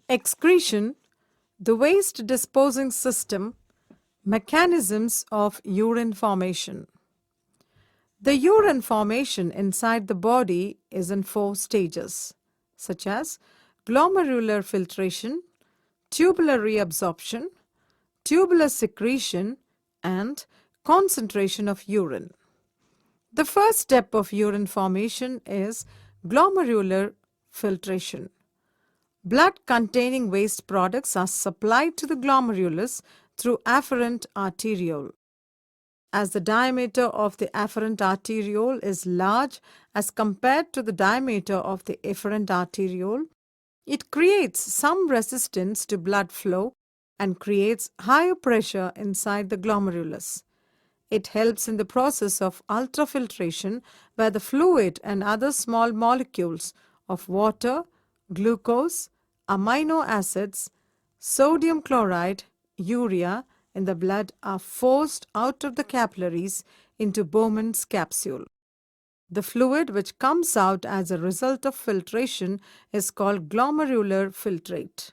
Excretion, the waste disposing system, mechanisms of urine formation. The urine formation inside the body is in 4 stages, such as glomerular filtration, tubular reabsorption, tubular secretion, and concentration of urine. The first step of urine formation is glomerular filtration. Blood containing waste products are supplied to the glomerulus through afferent arteriole. As the diameter of the afferent arteriole is large as compared to the diameter of the efferent arteriole, it creates some resistance to blood flow and creates higher pressure inside the glomerulus. It helps in the process of ultrafiltration where the fluid and other small molecules of water, glucose, amino acids, sodium chloride, urea in the blood are forced out of the capillaries into Bowman's capsule. The fluid which comes out as a result of filtration is called glomerular filtrate.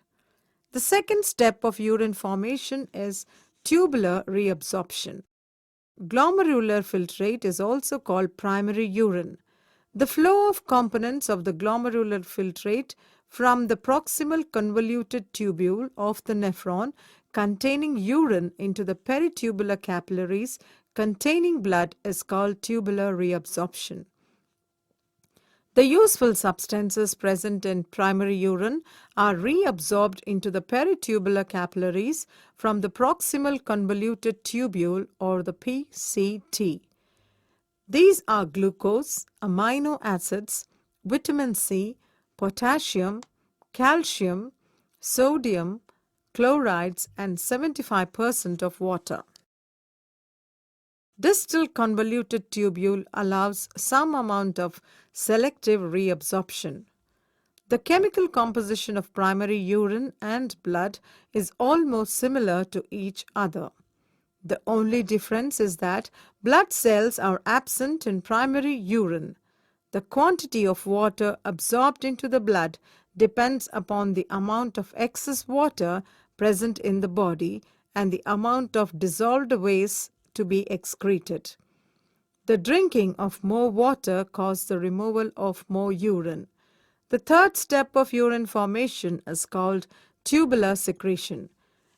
The second step of urine formation is tubular reabsorption. Glomerular filtrate is also called primary urine. The flow of components of the glomerular filtrate from the proximal convoluted tubule of the nephron containing urine into the peritubular capillaries containing blood is called tubular reabsorption. The useful substances present in primary urine are reabsorbed into the peritubular capillaries from the proximal convoluted tubule or the PCT. These are glucose, amino acids, vitamin C, potassium, calcium, sodium, chlorides, and 75% of water. Distal convoluted tubule allows some amount of selective reabsorption. The chemical composition of primary urine and blood is almost similar to each other. The only difference is that blood cells are absent in primary urine. The quantity of water absorbed into the blood depends upon the amount of excess water present in the body and the amount of dissolved waste to be excreted. The drinking of more water causes the removal of more urine. The third step of urine formation is called tubular secretion.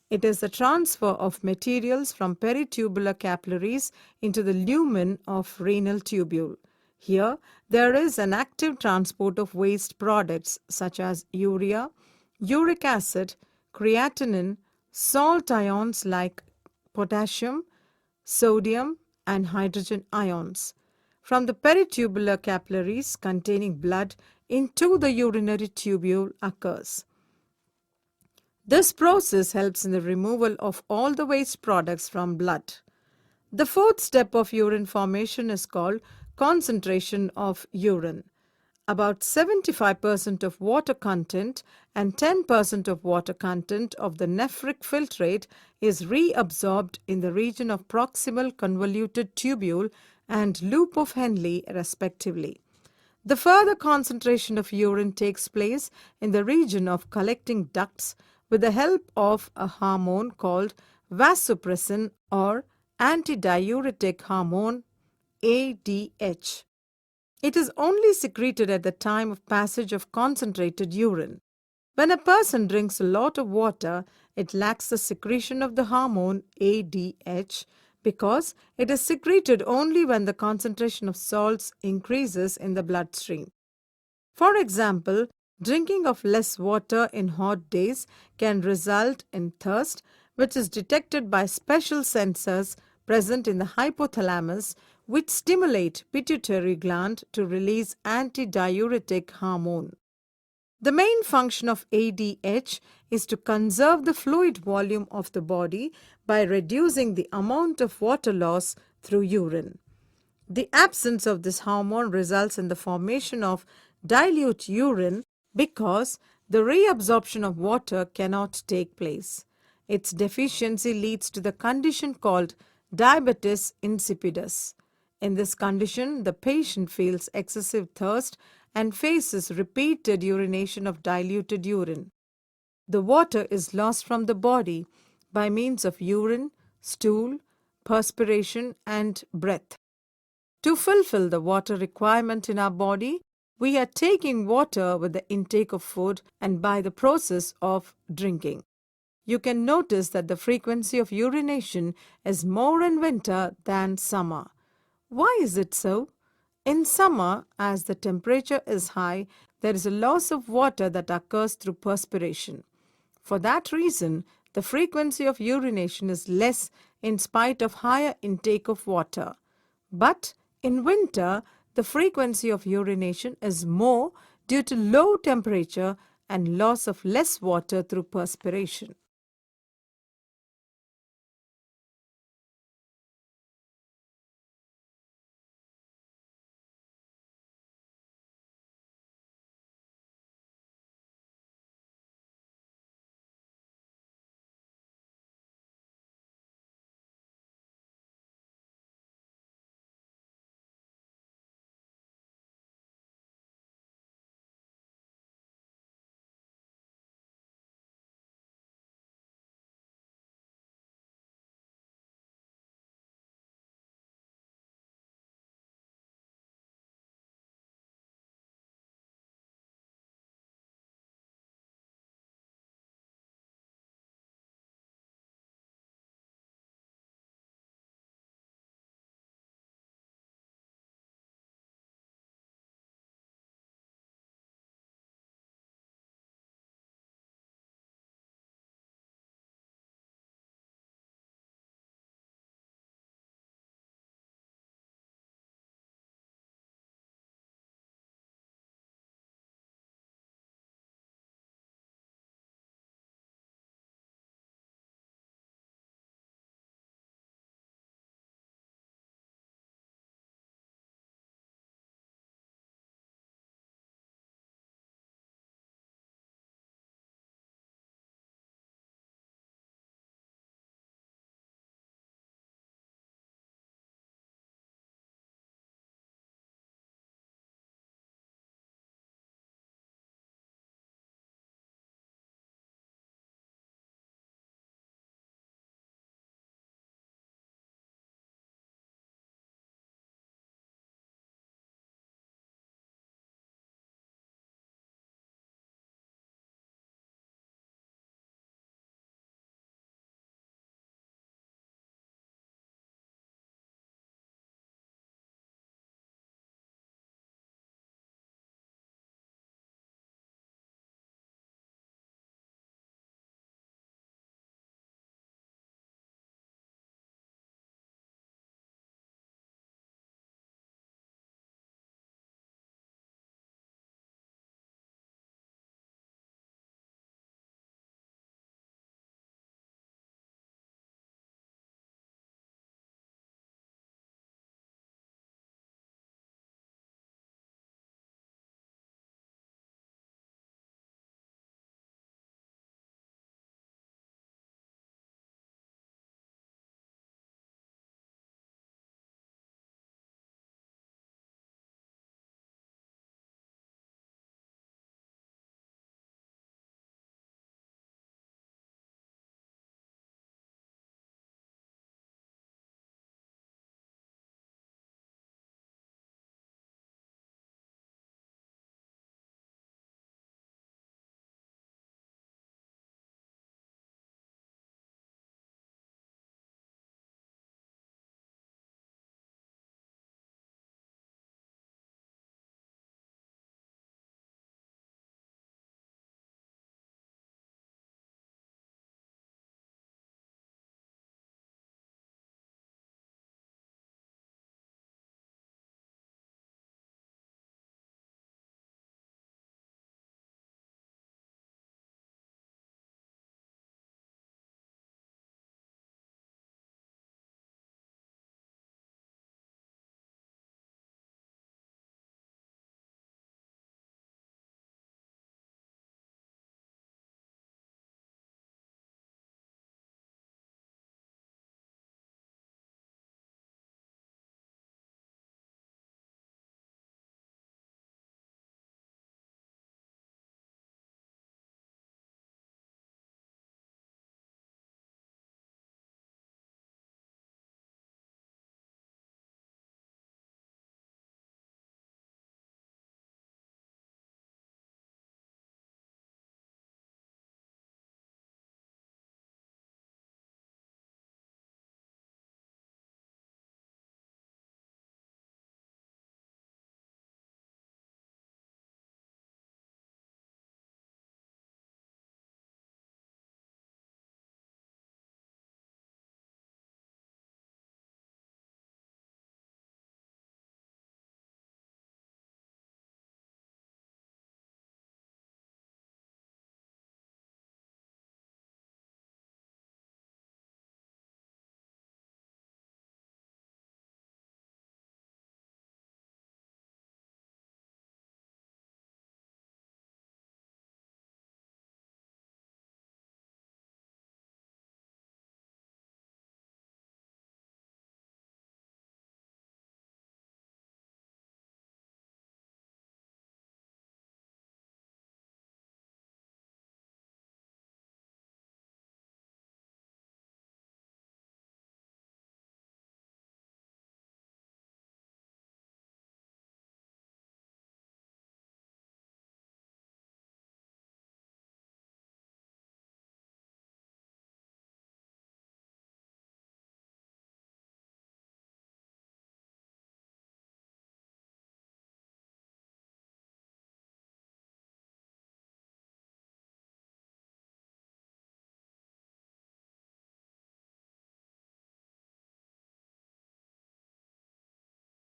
It is the transfer of materials from peritubular capillaries into the lumen of renal tubule. Here, there is an active transport of waste products such as urea, uric acid, creatinine, salt ions like potassium, sodium, and hydrogen ions from the peritubular capillaries containing blood into the urinary tubule occurs. This process helps in the removal of all the waste products from blood. The fourth step of urine formation is called concentration of urine. About 75% of water content and 10% of water content of the nephric filtrate is reabsorbed in the region of proximal convoluted tubule and loop of Henle respectively. The further concentration of urine takes place in the region of collecting ducts with the help of a hormone called vasopressin or antidiuretic hormone ADH. It is only secreted at the time of passage of concentrated urine. When a person drinks a lot of water, it lacks the secretion of the hormone ADH because it is secreted only when the concentration of salts increases in the bloodstream. For example, drinking of less water in hot days can result in thirst, which is detected by special sensors present in the hypothalamus which stimulate pituitary gland to release antidiuretic hormone. The main function of ADH is to conserve the fluid volume of the body by reducing the amount of water loss through urine. The absence of this hormone results in the formation of dilute urine because the reabsorption of water cannot take place. Its deficiency leads to the condition called diabetes insipidus. In this condition, the patient feels excessive thirst and faces repeated urination of diluted urine. The water is lost from the body by means of urine, stool, perspiration, and breath. To fulfill the water requirement in our body, we are taking water with the intake of food and by the process of drinking. You can notice that the frequency of urination is more in winter than summer. Why is it so? In summer, as the temperature is high, there is a loss of water that occurs through perspiration. For that reason, the frequency of urination is less in spite of higher intake of water. But in winter, the frequency of urination is more due to low temperature and loss of less water through perspiration.